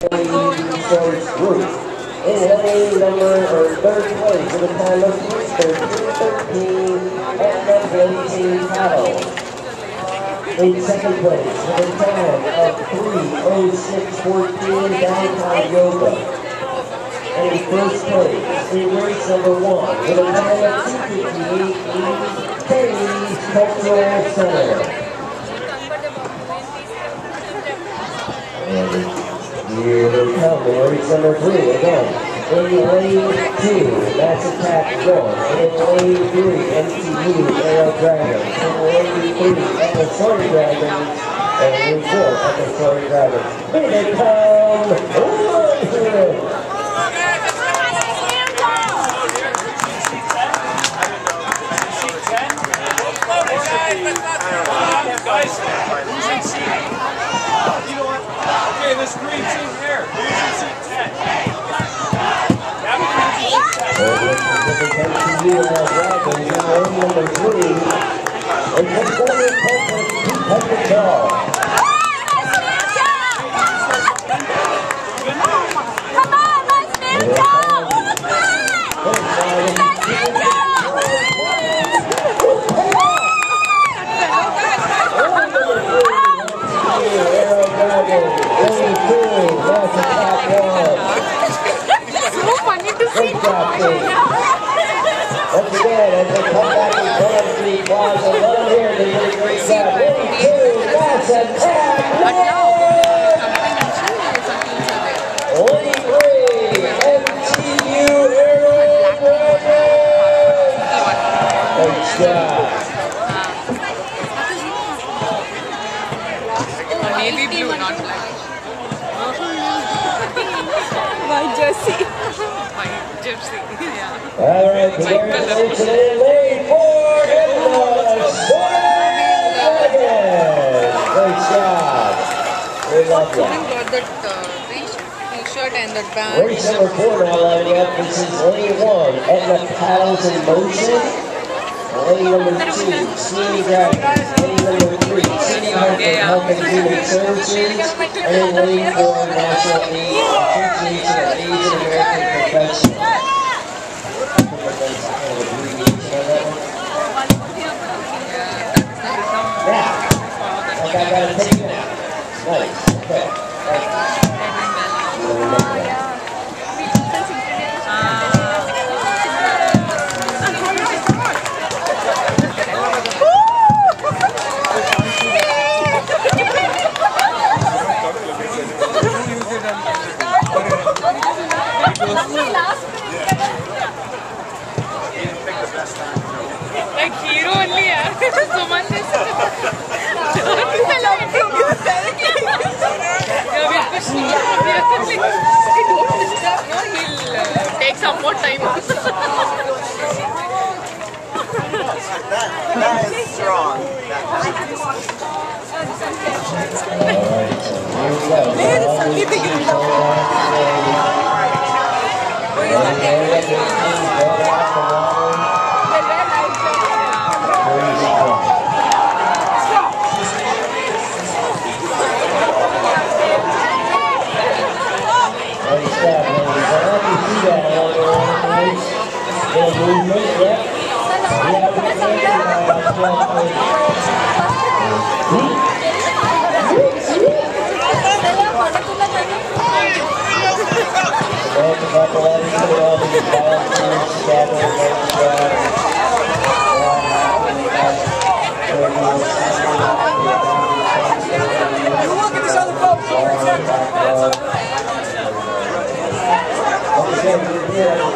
Group. In lane third place with a time of 3:13.13 at the Blazing Paddle. In second place with a time of 3:06.14 Downtown Yoga. And in first place in race number 1 with a time of 2:58.80 Katie's Cultural Center. And here they come in race number 3 again. In lane 2, Mass Attack 1. In lane 3, MTU Aero Dragons. In lane 3, Episodic Dragons. And lane 4, Episodic Dragons. Here they come! Guys, who's in seat? You know what? Okay, this green team here. Who's in seat 10? Once again, as they come back in front of the plaza, let them hear they did a great job. 82, Mass Attack, lane 3, MTU Aero Dragons. Great job. Navy blue, not black. White jersey. White jersey, yeah. All right, congratulations in lane 4 in the Dragons. Great job. We love that. Got that t-shirt and that band. Race number 4 now lining up. This is lane 1, Etna Paddles in Motion. Lane number 2, Sweeney Dragons. Lane number 3, City Health and Human Services. And in lane 4, National Aid Association of Asian American Professionals. Now, like I gotta take it out. Nice. Okay. Like hero only, yeah. Suman is. He'll take some more time. That is strong. Yeah.